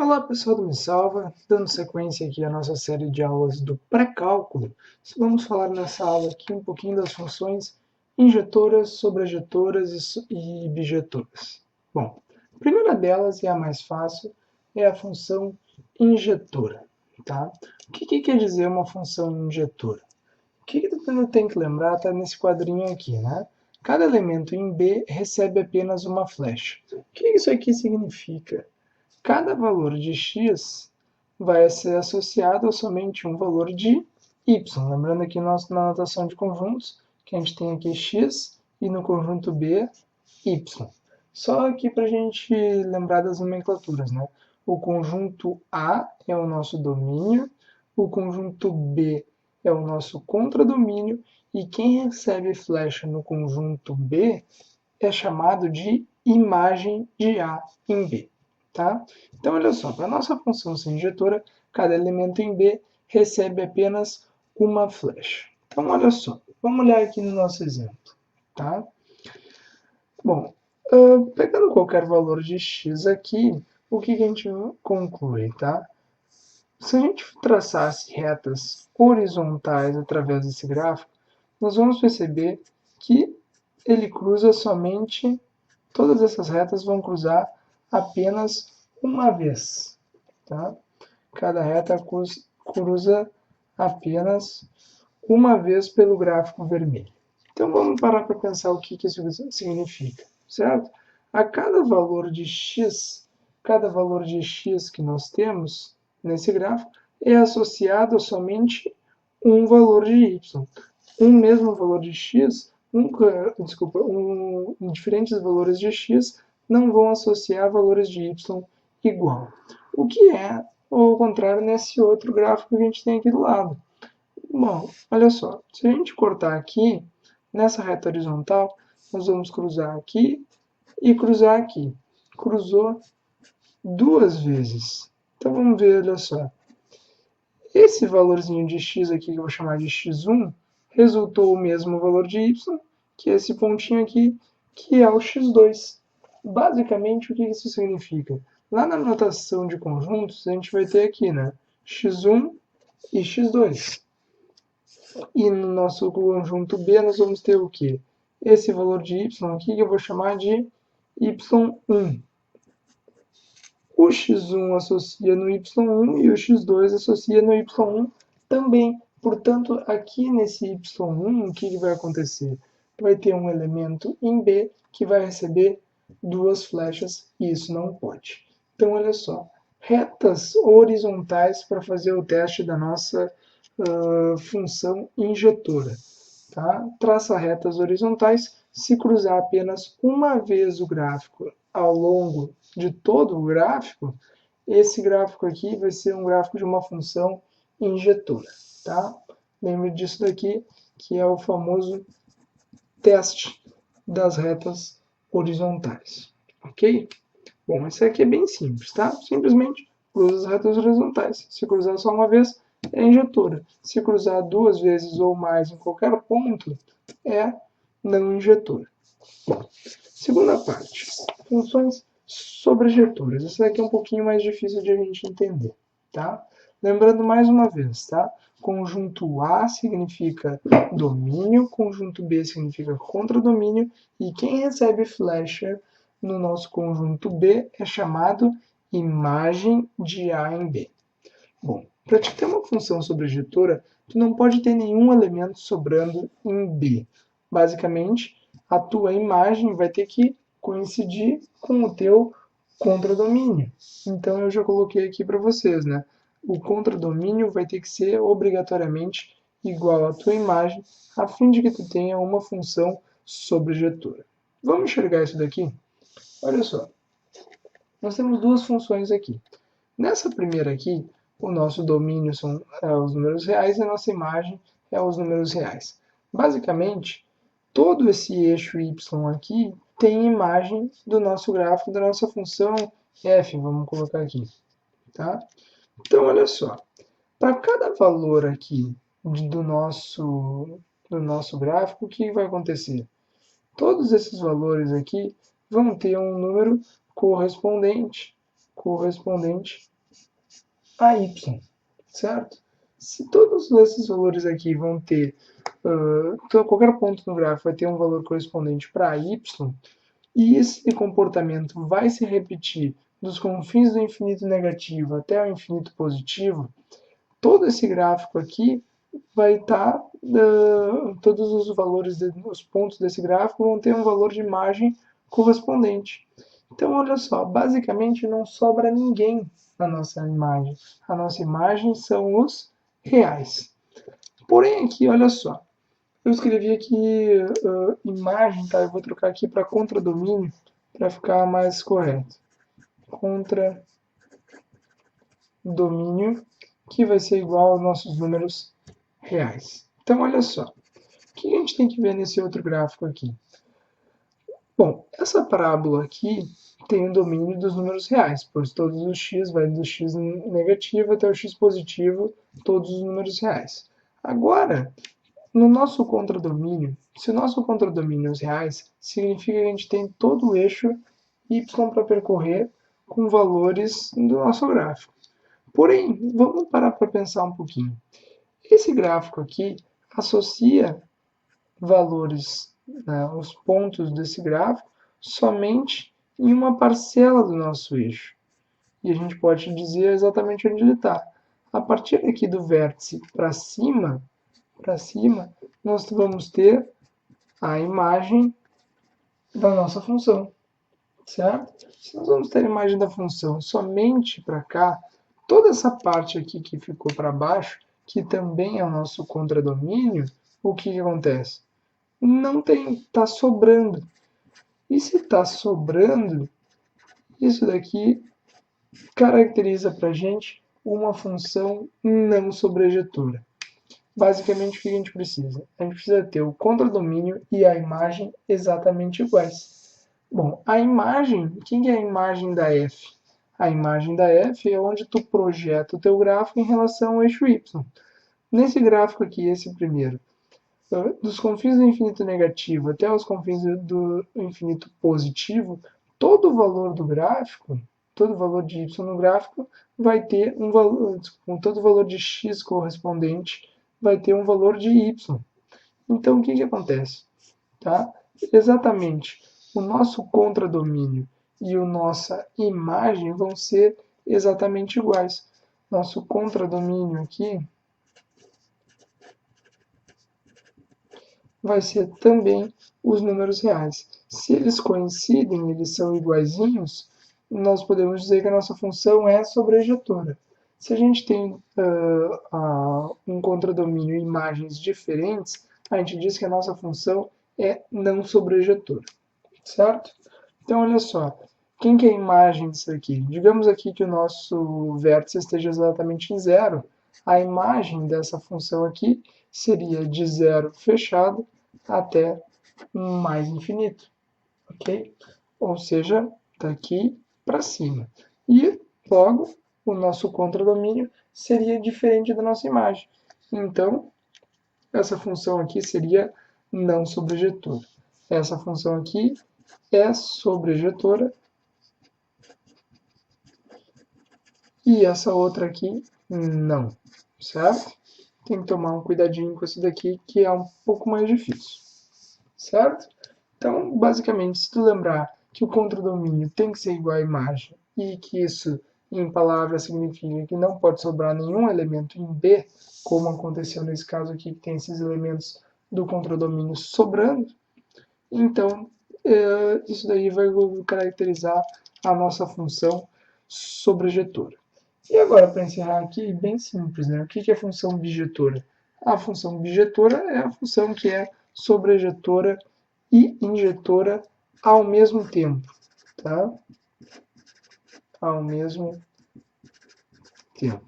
Olá pessoal do Me Salva, dando sequência aqui à nossa série de aulas do pré-cálculo, vamos falar nessa aula aqui um pouquinho das funções injetoras, sobrejetoras e bijetoras. Bom, a primeira delas e a mais fácil é a função injetora. Tá? O que quer dizer uma função injetora? O que tu tem que lembrar está nesse quadrinho aqui, né? Cada elemento em B recebe apenas uma flecha. O que isso aqui significa? Cada valor de x vai ser associado a somente um valor de y. Lembrando aqui na notação de conjuntos, que a gente tem aqui x e no conjunto B, y. Só aqui para a gente lembrar das nomenclaturas, né? O conjunto A é o nosso domínio, o conjunto B é o nosso contradomínio, e quem recebe flecha no conjunto B é chamado de imagem de A em B. Tá? Então, olha só, para a nossa função ser injetora, cada elemento em B recebe apenas uma flecha. Então, olha só, vamos olhar aqui no nosso exemplo. Tá? Bom, pegando qualquer valor de x aqui, o que a gente conclui? Tá? Se a gente traçasse retas horizontais através desse gráfico, nós vamos perceber que ele cruza somente, todas essas retas vão cruzar apenas uma vez. Tá? Cada reta cruza apenas uma vez pelo gráfico vermelho. Então vamos parar para pensar o que isso significa, certo? A cada valor de x que nós temos nesse gráfico é associado a somente um valor de y. Um mesmo valor de x, diferentes valores de x não vão associar valores de y igual. O que é o contrário nesse outro gráfico que a gente tem aqui do lado. Bom, olha só, se a gente cortar aqui, nessa reta horizontal, nós vamos cruzar aqui e cruzar aqui. Cruzou duas vezes. Então vamos ver, olha só. Esse valorzinho de x aqui, que eu vou chamar de x1, resultou o mesmo valor de y, que é esse pontinho aqui, que é o x2. Basicamente, o que isso significa? Lá na notação de conjuntos, a gente vai ter aqui, né, x1 e x2. E no nosso conjunto B, nós vamos ter o quê? Esse valor de y aqui, que eu vou chamar de y1. O x1 associa no y1 e o x2 associa no y1 também. Portanto, aqui nesse y1, o que vai acontecer? Vai ter um elemento em B que vai receber duas flechas e isso não pode. Então, olha só, retas horizontais para fazer o teste da nossa função injetora. Tá? Traça retas horizontais. Se cruzar apenas uma vez o gráfico ao longo de todo o gráfico, esse gráfico aqui vai ser um gráfico de uma função injetora. Tá? Lembre disso daqui, que é o famoso teste das retas horizontais. Ok? Bom, isso aqui é bem simples, tá? Simplesmente cruza as retas horizontais. Se cruzar só uma vez, é injetora. Se cruzar duas vezes ou mais em qualquer ponto, é não injetora. Bom, segunda parte, funções sobrejetoras. Essa daqui é um pouquinho mais difícil de a gente entender, tá? Lembrando mais uma vez, tá? Conjunto A significa domínio, conjunto B significa contradomínio, e quem recebe flecha no nosso conjunto B é chamado imagem de A em B. Bom, para te ter uma função sobrejetora, tu não pode ter nenhum elemento sobrando em B. Basicamente, a tua imagem vai ter que coincidir com o teu contradomínio. Então eu já coloquei aqui para vocês, né? O contradomínio vai ter que ser obrigatoriamente igual à tua imagem, a fim de que tu tenha uma função sobrejetora. Vamos enxergar isso daqui? Olha só, nós temos duas funções aqui. Nessa primeira aqui, o nosso domínio são os números reais e a nossa imagem é os números reais. Basicamente, todo esse eixo y aqui tem imagem do nosso gráfico, da nossa função f, vamos colocar aqui. Tá? Então, olha só, para cada valor aqui do nosso gráfico, o que vai acontecer? Todos esses valores aqui vão ter um número correspondente a y, certo? Se todos esses valores aqui vão ter, qualquer ponto no gráfico vai ter um valor correspondente para y, e esse comportamento vai se repetir dos confins do infinito negativo até o infinito positivo, todo esse gráfico aqui vai estar, todos os valores, os pontos desse gráfico vão ter um valor de imagem correspondente. Então, olha só, basicamente não sobra ninguém na nossa imagem. A nossa imagem são os reais. Porém, aqui, olha só, eu escrevi aqui imagem, tá? Eu vou trocar aqui para contradomínio para ficar mais correto. Contradomínio, que vai ser igual aos nossos números reais. Então, olha só, o que a gente tem que ver nesse outro gráfico aqui? Bom, essa parábola aqui tem o domínio dos números reais, pois todos os x vai do x negativo até o x positivo, todos os números reais. Agora, no nosso contradomínio, se o nosso contradomínio é os reais, significa que a gente tem todo o eixo y para percorrer com valores do nosso gráfico. Porém, vamos parar para pensar um pouquinho. Esse gráfico aqui associa valores, os pontos desse gráfico, somente em uma parcela do nosso eixo. E a gente pode dizer exatamente onde ele está. A partir aqui do vértice para cima, nós vamos ter a imagem da nossa função, certo? Se nós vamos ter a imagem da função somente para cá, toda essa parte aqui que ficou para baixo, que também é o nosso contradomínio, o que acontece? Não tem, está sobrando. E se está sobrando, isso daqui caracteriza para a gente uma função não sobrejetora. Basicamente, o que a gente precisa? A gente precisa ter o contradomínio e a imagem exatamente iguais. Bom, a imagem, quem é a imagem da f? A imagem da f é onde tu projeta o teu gráfico em relação ao eixo y. Nesse gráfico aqui, esse primeiro, dos confins do infinito negativo até os confins do infinito positivo, todo o valor do gráfico, todo o valor de y no gráfico vai ter um valor, todo o valor de x correspondente vai ter um valor de y. Então, o que acontece? Tá? Exatamente, o nosso contradomínio e a nossa imagem vão ser exatamente iguais. Nosso contradomínio aqui vai ser também os números reais. Se eles coincidem, eles são iguaizinhos, nós podemos dizer que a nossa função é sobrejetora. Se a gente tem um contradomínio e imagens diferentes, a gente diz que a nossa função é não sobrejetora, certo? Então, olha só, quem que é a imagem disso aqui? Digamos aqui que o nosso vértice esteja exatamente em zero. A imagem dessa função aqui seria de zero fechado até mais infinito, ok? Ou seja, daqui para cima. E, logo, o nosso contradomínio seria diferente da nossa imagem. Então, essa função aqui seria não sobrejetora. Essa função aqui é sobrejetora. E essa outra aqui, não, certo? Tem que tomar um cuidadinho com esse daqui, que é um pouco mais difícil, certo? Então, basicamente, se tu lembrar que o contradomínio tem que ser igual à imagem e que isso, em palavras, significa que não pode sobrar nenhum elemento em B, como aconteceu nesse caso aqui, que tem esses elementos do contradomínio sobrando, então, isso daí vai caracterizar a nossa função sobrejetora. E agora, para encerrar aqui, bem simples, né? O que é função bijetora? A função bijetora é a função que é sobrejetora e injetora ao mesmo tempo, tá? Ao mesmo tempo.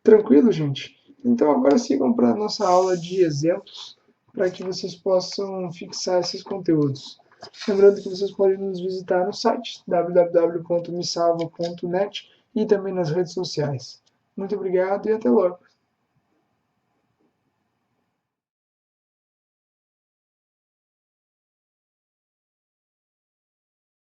Tranquilo, gente? Então agora sigam para a nossa aula de exemplos, para que vocês possam fixar esses conteúdos. Lembrando que vocês podem nos visitar no site www.mesalva.net e também nas redes sociais. Muito obrigado e até logo!